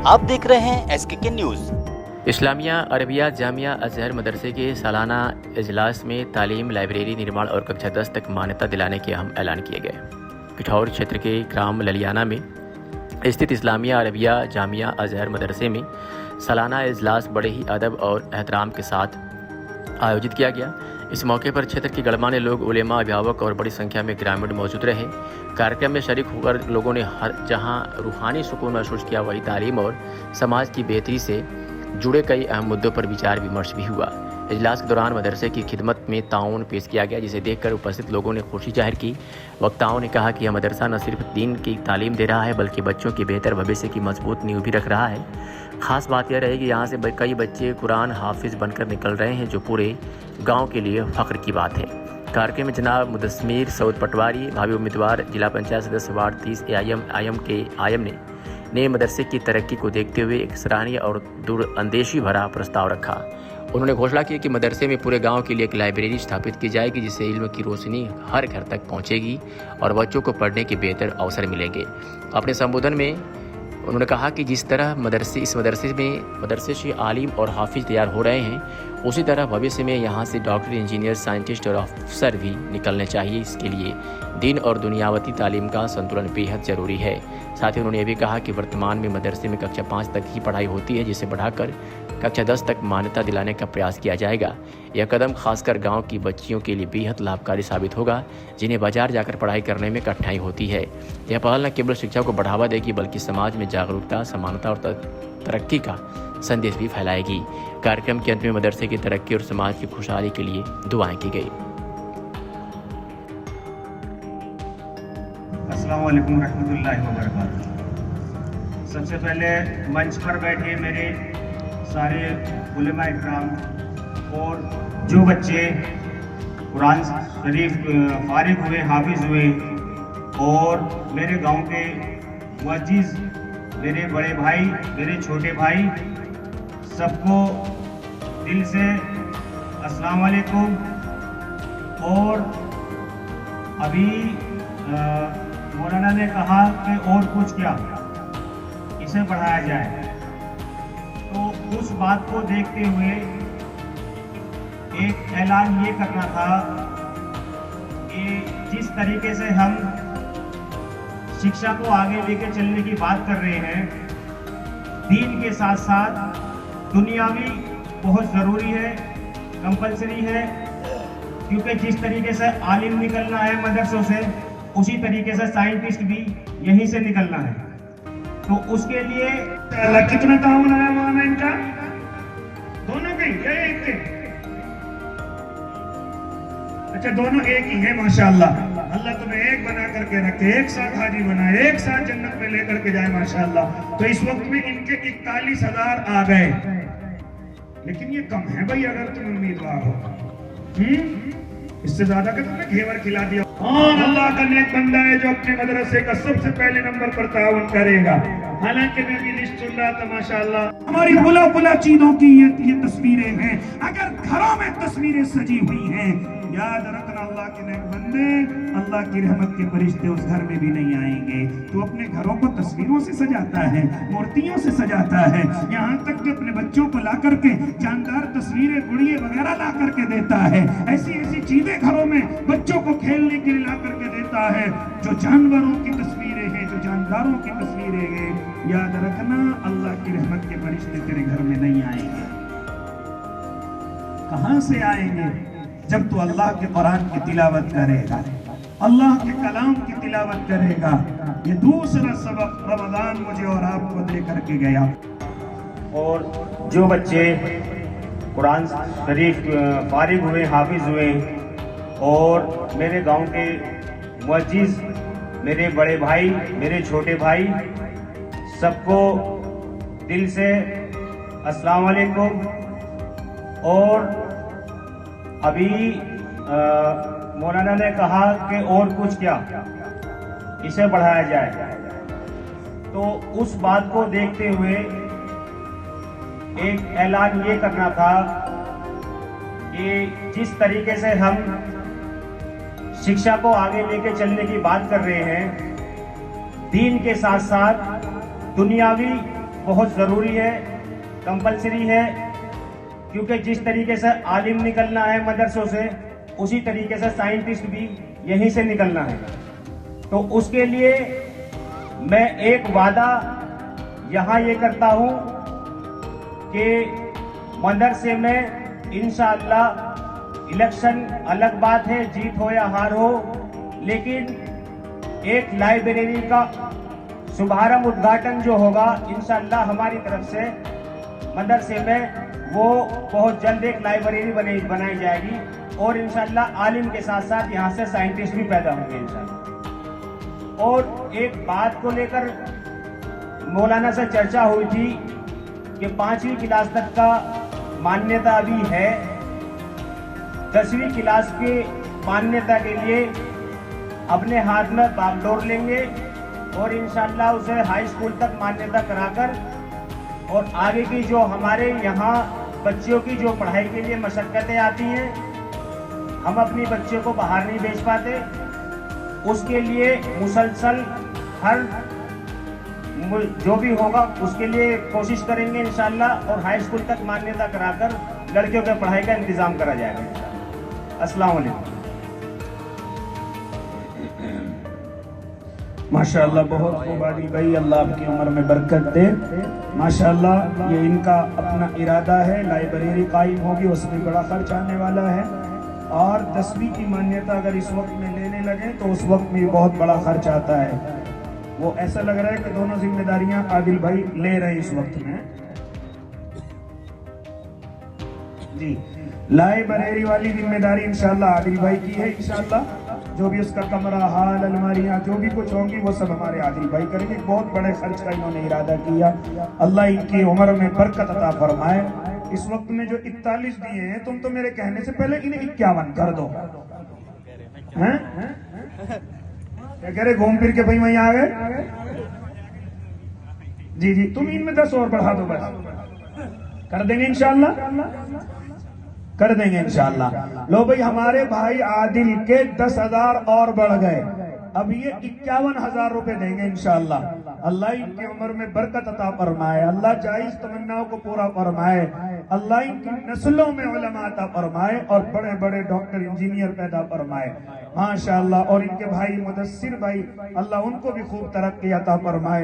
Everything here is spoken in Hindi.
आप देख रहे हैं SKK news. Islamia Arabia Jamia Azhar मदरसे के सालाना इजलास में तालीम, लाइब्रेरी निर्माण और कक्षा 10 तक मान्यता दिलाने के अहम ऐलान किए गए। पिठौर क्षेत्र के ग्राम ललियाना में स्थित इस्लामिया अरबिया जामिया अजहर मदरसे में सालाना इजलास बड़े ही अदब और एहतराम के साथ आयोजित किया गया। इस मौके पर क्षेत्र के गणमान्य लोग, उलेमा, अभिभावक और बड़ी संख्या में ग्रामीण मौजूद रहे। कार्यक्रम में शरीक होकर लोगों ने जहां रूहानी सुकून महसूस किया, वहीं तालीम और समाज की बेहतरी से जुड़े कई अहम मुद्दों पर विचार विमर्श भी हुआ। इजलास के दौरान मदरसे की खिदमत में ताउन पेश किया गया, जिसे देखकर उपस्थित लोगों ने खुशी जाहिर की। वक्ताओं ने कहा कि यह मदरसा न सिर्फ दीन की तालीम दे रहा है, बल्कि बच्चों के बेहतर भविष्य की मजबूत नींव भी रख रहा है। खास बात यह रही कि यहाँ से कई बच्चे कुरान हाफिज बनकर निकल रहे हैं, जो पूरे गाँव के लिए फ़ख्र की बात है। कार्यक्रम में जनाब मुदस्मिर सऊद पटवारी, भावी उम्मीदवार जिला पंचायत सदस्य वार्ड 30 AIM के आयम ने मदरसे की तरक्की को देखते हुए एक सराहनीय और दूरअंदेशी भरा प्रस्ताव रखा। उन्होंने घोषणा की कि मदरसे में पूरे गांव के लिए एक लाइब्रेरी स्थापित की जाएगी, जिससे इल्म की रोशनी हर घर तक पहुंचेगी और बच्चों को पढ़ने के बेहतर अवसर मिलेंगे। अपने संबोधन में उन्होंने कहा कि जिस तरह इस मदरसे से आलिम और हाफिज तैयार हो रहे हैं, उसी तरह भविष्य में यहाँ से डॉक्टर, इंजीनियर, साइंटिस्ट और अफसर भी निकलने चाहिए। इसके लिए दीन और दुनियावती तालीम का संतुलन बेहद ज़रूरी है। साथ ही उन्होंने ये भी कहा कि वर्तमान में मदरसे में कक्षा 5 तक ही पढ़ाई होती है, जिसे बढ़ाकर कक्षा 10 तक मान्यता दिलाने का प्रयास किया जाएगा। यह कदम खासकर गांव की बच्चियों के लिए बेहद लाभकारी साबित होगा, जिन्हें बाजार जाकर पढ़ाई करने में कठिनाई होती है। यह पहल न केवल शिक्षा को बढ़ावा देगी, बल्कि समाज में जागरूकता, समानता और तरक्की का संदेश भी फैलाएगी। कार्यक्रम के अंत में मदरसे की तरक्की और समाज की खुशहाली के लिए दुआएं की गई। अस्सलाम वालेकुम रहमतुल्लाहि व बरकातुहू। सबसे पहले मंच पर बैठे मेरे सारे उलेमा इकराम और जो बच्चे कुरान शरीफ फारिग हुए, हाफिज हुए, और मेरे गांव के मुअज्जिज़, मेरे बड़े भाई, मेरे छोटे भाई, सबको दिल से अस्सलाम वालेकुम। और अभी मौलाना ने कहा कि और कुछ क्या, इसे बढ़ाया जाए, तो उस बात को देखते हुए एक ऐलान ये करना था कि जिस तरीके से हम शिक्षा को आगे लेकर चलने की बात कर रहे हैं, दीन के साथ साथ दुनियावी बहुत ज़रूरी है, कंपलसरी है, क्योंकि जिस तरीके से आलिम निकलना है मदरसों से, उसी तरीके से साइंटिस्ट भी यहीं से निकलना है। तो उसके लिए कितना ताउन आया वहां इनका, दोनों के या एक के? अच्छा, दोनों एक ही है, माशाअल्लाह। अल्लाह तुम्हें एक बना करके रखे, एक साथ हाजी बनाए, एक साथ जन्नत में लेकर के जाए, माशाअल्लाह। तो इस वक्त में इनके 41,000 आ गए, लेकिन ये कम है भाई। अगर तुम उम्मीदवार हो, इससे ज्यादा का तुमने घेवर खिला दिया। और अल्लाह का नेक बंदा है जो अपने मदरसे का सबसे पहले नंबर पर ताउन करेगा। हालांकि मैं भी लिस्ट सुन रहा था, माशाअल्लाह हमारी बुला चीजों की ये तस्वीरें हैं। अगर घरों में तस्वीरें सजी हुई हैं, याद रखना अल्लाह के नेक बंदे, अल्लाह की रहमत के फरिश्ते उस घर में भी नहीं आएंगे। तो अपने घरों को तस्वीरों से सजाता है, मूर्तियों से सजाता है, यहाँ तक कि अपने बच्चों को ला करके जानदार तस्वीरें, गुड़िए वगैरह ला करके देता है। ऐसी चीजें घरों में बच्चों को खेलने के लिए ला करके देता है, जो जानवरों की तस्वीरें हैं, जो जानदारों की तस्वीरें हैं। याद रखना अल्लाह की रहमत के फरिश्ते तेरे घर में नहीं आएंगे। कहां से आएंगे? जब तू अल्लाह के कुरान की तिलावत करेगा, अल्लाह के कलाम की तिलावत करेगा। ये दूसरा सबक रमजान मुझे और आपको दे करके गया। और जो बच्चे कुरान शरीफ फारिग हुए, हाफिज हुए, और मेरे गांव के मुअज्जिज़, मेरे बड़े भाई, मेरे छोटे भाई, सबको दिल से अस्सलाम वालेकुम। और अभी मौलाना ने कहा कि और कुछ क्या, इसे बढ़ाया जाए, तो उस बात को देखते हुए एक ऐलान ये करना था कि जिस तरीके से हम शिक्षा को आगे लेके चलने की बात कर रहे हैं, दीन के साथ साथ दुनियावी बहुत ज़रूरी है, कंपलसरी है, क्योंकि जिस तरीके से आलिम निकलना है मदरसों से, उसी तरीके से साइंटिस्ट भी यहीं से निकलना है। तो उसके लिए मैं एक वादा यहाँ ये करता हूँ कि मदरसे में इंशाअल्लाह, इलेक्शन अलग बात है, जीत हो या हार हो, लेकिन एक लाइब्रेरी का शुभारंभ उद्घाटन जो होगा इंशाअल्लाह हमारी तरफ से मदरसे में, वो बहुत जल्द एक लाइब्रेरी बनाई जाएगी और इंशाअल्लाह आलिम के साथ साथ यहाँ से साइंटिस्ट भी पैदा होंगे इंशाअल्लाह। और एक बात को लेकर मौलाना से चर्चा हुई थी कि 5वीं क्लास तक का मान्यता अभी है, 10वीं क्लास के मान्यता के लिए अपने हाथ में बागडोर लेंगे और इंशाअल्लाह उसे हाई स्कूल तक मान्यता कराकर, और आगे की जो हमारे यहाँ बच्चों की जो पढ़ाई के लिए मशक्क़तें आती हैं, हम अपनी बच्चों को बाहर नहीं भेज पाते, उसके लिए मुसलसल हर जो भी होगा उसके लिए कोशिश करेंगे इंशाअल्लाह, और हाई स्कूल तक मान्यता कराकर लड़कियों के पढ़ाई का इंतजाम करा जाएगा। अस्सलाम वालेकुम। माशाअल्लाह, बहुत खूब आदिल भाई, अल्लाह आपकी उम्र में बरकत दे। माशाअल्लाह, ये इनका अपना इरादा है, लाइब्रेरी कायम होगी, उसमें बड़ा खर्च आने वाला है, और 10वीं की मान्यता अगर इस वक्त में लेने लगे तो उस वक्त में बहुत बड़ा खर्च आता है। वो ऐसा लग रहा है कि दोनों जिम्मेदारियां आदिल भाई ले रहे हैं इस वक्त में। जी, लाइब्रेरी वाली जिम्मेदारी इंशाअल्लाह आदिल भाई की है। इंशाअल्लाह जो भी उसका कमरा, हाल, अलमारियां जो भी कुछ होंगी वो सब हमारे आदिल भाई करेंगे। बहुत बड़े खर्च का इन्होंने इरादा किया, अल्लाह इनकी उम्र में बरकत अता फरमाए। इस वक्त में जो 41 दिए हैं, तुम तो मेरे कहने से पहले इन्हें 51 कर दो। हैं? क्या कह रहे, घूम फिर के भाई वहीं आ गए? जी जी, तुम इनमें 10 और बढ़ा दो, बस कर देंगे इंशाअल्लाह, कर देंगे इंशाअल्लाह। लो भाई, हमारे भाई आदिल के 10,000 और बढ़ गए, अब ये 51,000 रुपए देंगे इंशाअल्लाह। अल्लाह इनकी उम्र में बरकत अता फरमाए, अल्लाह जायज तमन्नाओं को पूरा फरमाए, अल्लाह इनकी नस्लों में उलमा अता फरमाए और बड़े बड़े डॉक्टर, इंजीनियर पैदा फरमाए माशाअल्लाह। और इनके भाई मुदस्सिर भाई, अल्लाह उनको भी खूब तरक्की अता फरमाए।